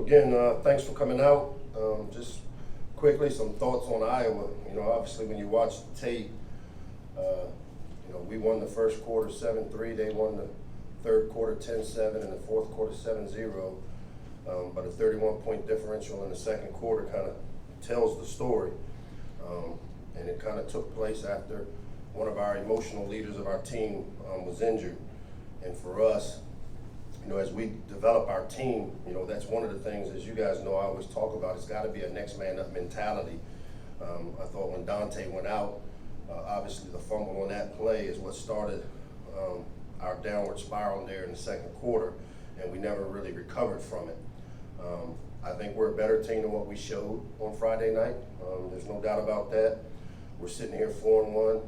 Again, thanks for coming out. Just quickly, some thoughts on Iowa. Obviously, when you watch the tape, we won the first quarter 7-3. They won the third quarter 10-7 and the fourth quarter 7-0. But a 31-point differential in the second quarter kind of tells the story. And it kind of took place after one of our emotional leaders of our team was injured. And for us, as we develop our team, that's one of the things, as you guys know, I always talk about, it's got to be a next man up mentality. I thought when Dante went out, obviously the fumble on that play is what started our downward spiral there in the second quarter, and we never really recovered from it. I think we're a better team than what we showed on Friday night. There's no doubt about that. We're sitting here 4-1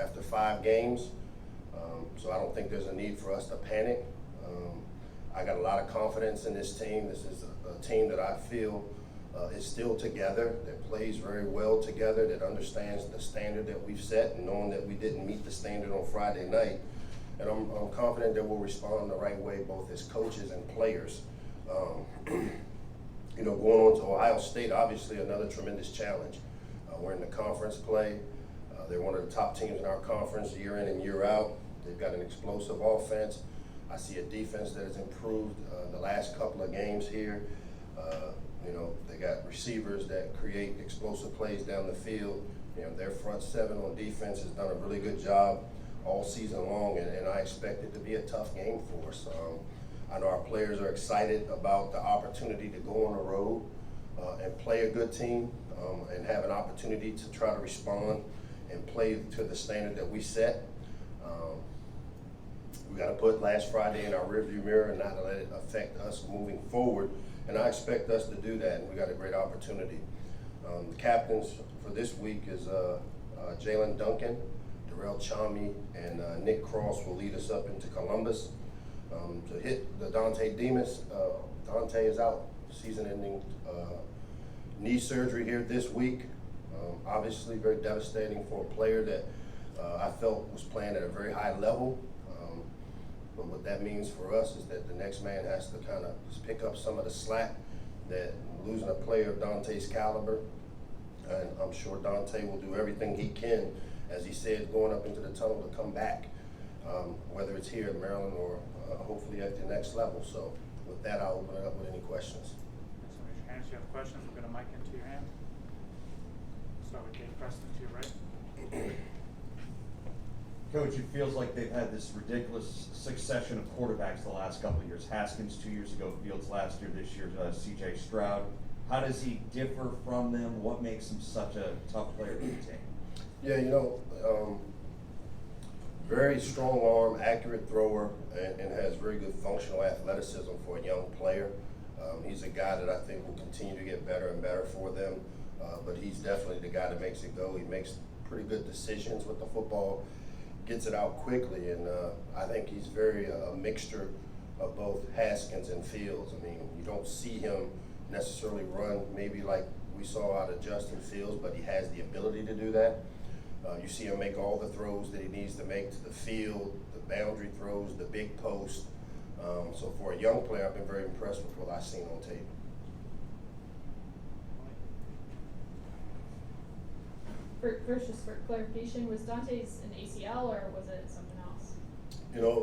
after 5 games, so I don't think there's a need for us to panic. I got a lot of confidence in this team. This is a team that I feel is still together, that plays very well together, that understands the standard that we've set, and knowing that we didn't meet the standard on Friday night. And I'm confident that we'll respond the right way, both as coaches and players. Going on to Ohio State, obviously another tremendous challenge. We're in the conference play. They're one of the top teams in our conference year in and year out. They've got an explosive offense. I see a defense that has improved the last couple of games here. They got receivers that create explosive plays down the field. Their front seven on defense has done a really good job all season long, and I expect it to be a tough game for us. I know our players are excited about the opportunity to go on the road and play a good team and have an opportunity to try to respond and play to the standard that we set. We got to put last Friday in our rearview mirror and not let it affect us moving forward. And I expect us to do that, and we got a great opportunity. The captains for this week is Jalen Duncan, Darrell Chami, and Nick Cross will lead us up into Columbus. To hit the Dante Demas, Dante is out, season-ending knee surgery here this week. Obviously very devastating for a player that I felt was playing at a very high level. But what that means for us is that the next man has to kind of pick up some of the slack that losing a player of Dante's caliber. And I'm sure Dante will do everything he can, as he said, going up into the tunnel to come back, whether it's here in Maryland or hopefully at the next level. So with that, I'll open it up with any questions. So raise your hands if you have questions. We'll get a mic into your hand. Start with Dave Preston to your right. Coach, it feels like they've had this ridiculous succession of quarterbacks the last couple of years. Haskins 2 years ago, Fields last year, this year C.J. Stroud. How does he differ from them? What makes him such a tough player to contain? Yeah, very strong arm, accurate thrower, and has very good functional athleticism for a young player. He's a guy that I think will continue to get better and better for them, but he's definitely the guy that makes it go. He makes pretty good decisions with the football, gets it out quickly, and I think he's very a mixture of both Haskins and Fields. I mean, you don't see him necessarily run maybe like we saw out of Justin Fields, but he has the ability to do that. You see him make all the throws that he needs to make to the field, the boundary throws, the big post. So for a young player, I've been very impressed with what I've seen on tape. First, just for clarification, was Dante's an ACL or was it something else?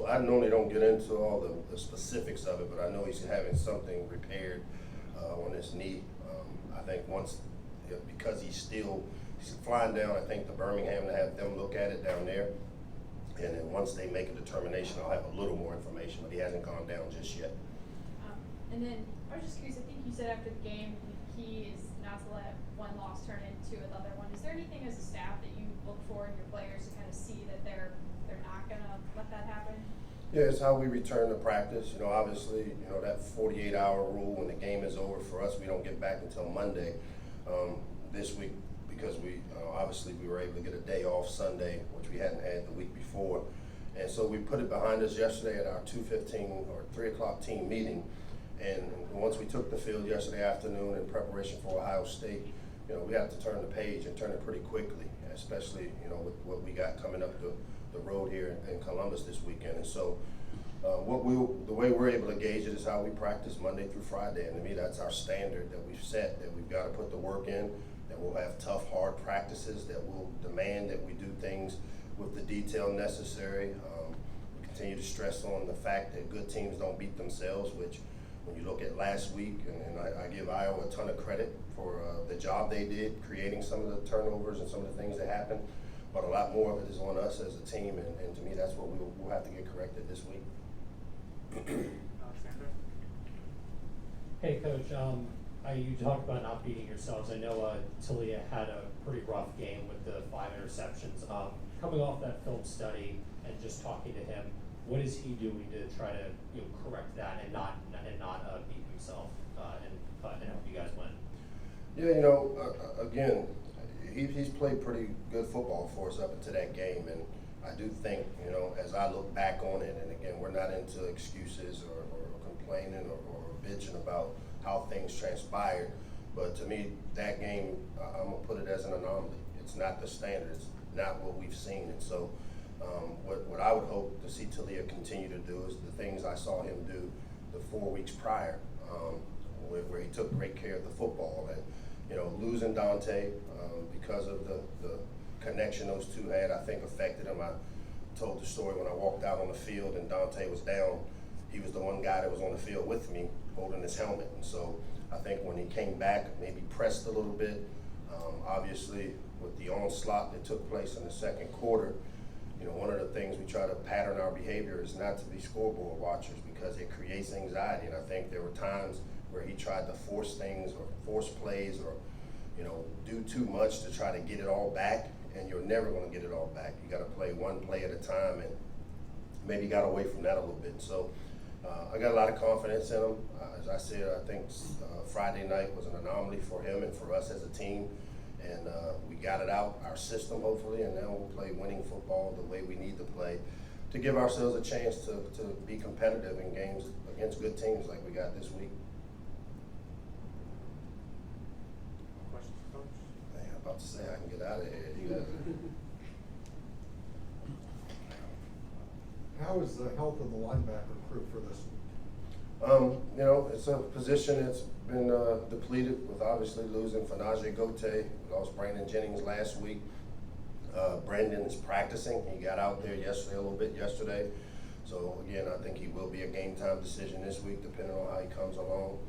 I normally don't get into all the specifics of it, but I know he's having something repaired on his knee. I think because he's flying down, I think, to Birmingham to have them look at it down there. And then once they make a determination, I'll have a little more information, but he hasn't gone down just yet. And then I was just curious, I think you said after the game, the key is not to let one loss turn into another one. Is there anything as a staff that you look for in your players to kind of see that they're not going to let that happen? Yeah, it's how we return to practice. Obviously, that 48-hour rule when the game is over for us, we don't get back until Monday this week because obviously we were able to get a day off Sunday, which we hadn't had the week before. And so we put it behind us yesterday at our 2:15 or 3 o'clock team meeting. And once we took the field yesterday afternoon in preparation for Ohio State, we have to turn the page and turn it pretty quickly, especially, with what we got coming up the road here in Columbus this weekend. And so The way we're able to gauge it is how we practice Monday through Friday, and to me, that's our standard that we've set, that we've got to put the work in, that we'll have tough, hard practices, that will demand that we do things with the detail necessary. We continue to stress on the fact that good teams don't beat themselves, which when you look at last week, and I give Iowa a ton of credit for the job they did, creating some of the turnovers and some of the things that happened, but a lot more of it is on us as a team, and to me, that's what we'll have to get corrected this week. Alexander? Hey, Coach. You talked about not beating yourselves. I know Talia had a pretty rough game with the 5 interceptions. Coming off that film study and just talking to him, what is he doing to try to correct that and not beat himself and help you guys win? Yeah, again, he's played pretty good football for us up into that game, and I do think, as I look back on it, and again, we're not into excuses or complaining or bitching about how things transpired, but to me, that game, I'm going to put it as an anomaly. It's not the standard. It's not what we've seen. And so what I would hope to see Talia continue to do is the things I saw him do the 4 weeks prior, where he took great care of the football. And, losing Dante because of the connection those two had, I think affected him. I told the story when I walked out on the field and Dante was down. He was the one guy that was on the field with me holding his helmet. And so I think when he came back, maybe pressed a little bit. Obviously, with the onslaught that took place in the second quarter, one of the things we try to pattern our behavior is not to be scoreboard watchers because it creates anxiety. And I think there were times where he tried to force things or force plays or, do too much to try to get it all back, and you're never going to get it all back. You got to play one play at a time, and maybe got away from that a little bit. So I got a lot of confidence in him. As I said, I think Friday night was an anomaly for him and for us as a team, and we got it out, our system hopefully, and now we'll play winning football the way we need to play to give ourselves a chance to be competitive in games against good teams like we got this week. Questions, Coach? Man, I'm about to say I can get out of here. You guys. How is the health of the linebacker crew for this week? It's a position that's been depleted with obviously losing Fanaje Gote. We lost Brandon Jennings last week. Brandon is practicing. He got out there a little bit yesterday. So again, I think he will be a game time decision this week, depending on how he comes along.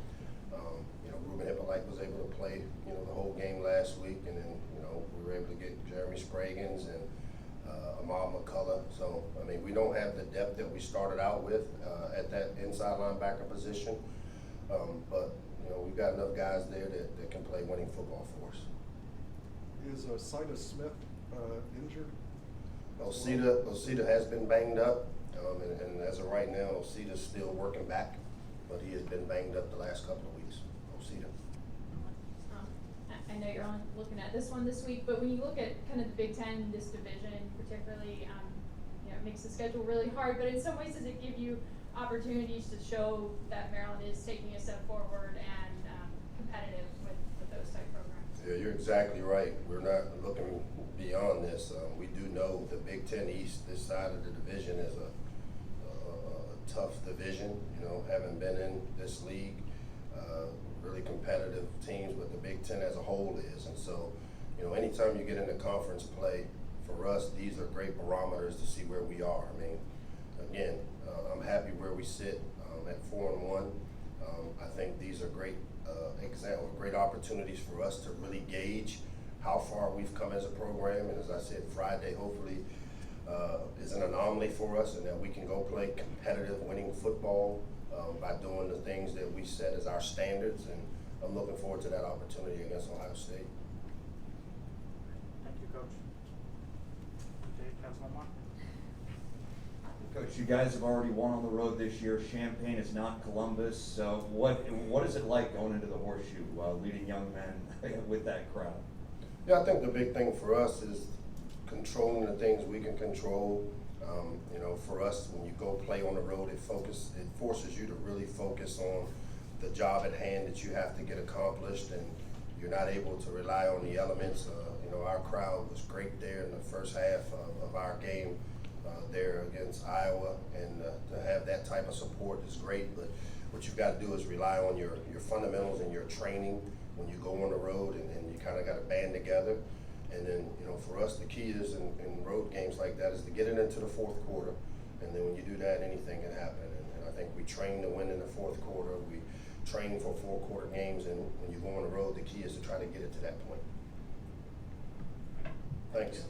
Ruben Hippolyte was able to play, the whole game last week, and then, we were able to get Jeremy Spragans and Amal McCullough. So, we don't have the depth that we started out with at that inside linebacker position. But, we've got enough guys there that can play winning football for us. Is Cida Smith injured? Osita has been banged up, and as of right now, Osita's still working back, but he has been banged up the last couple of weeks. Osita. I know you're only looking at this one this week, but when you look at kind of the Big Ten, this division particularly, it makes the schedule really hard, but in some ways does it give you opportunities to show that Maryland is taking a step forward and competitive with those type programs? Yeah, you're exactly right. We're not looking beyond this. We do know the Big Ten East, this side of the division, is a tough division. Having been in this league, really competitive teams, but the Big Ten as a whole is. And so, anytime you get into conference play, for us, these are great barometers to see where we are. Again, I'm happy where we sit at 4-1. I think these are great great opportunities for us to really gauge how far we've come as a program. And as I said, Friday hopefully is an anomaly for us, and that we can go play competitive winning football by doing the things that we set as our standards. And I'm looking forward to that opportunity against Ohio State. Thank you, Coach. Dave has one more. Coach, you guys have already won on the road this year. Champaign is not Columbus. So what is it like going into the Horseshoe, leading young men with that crowd? Yeah, I think the big thing for us is controlling the things we can control. For us, when you go play on the road, it forces you to really focus on the job at hand that you have to get accomplished, and you're not able to rely on the elements. Our crowd was great there in the first half of our game. there against Iowa, and to have that type of support is great. But what you've got to do is rely on your fundamentals and your training when you go on the road, and you kind of got to band together. And then, you know, for us, the key is in road games like that is to get it into the fourth quarter. And then when you do that, anything can happen. And I think we train to win in the fourth quarter. We train for 4-quarter games, and when you go on the road, the key is to try to get it to that point. Thanks.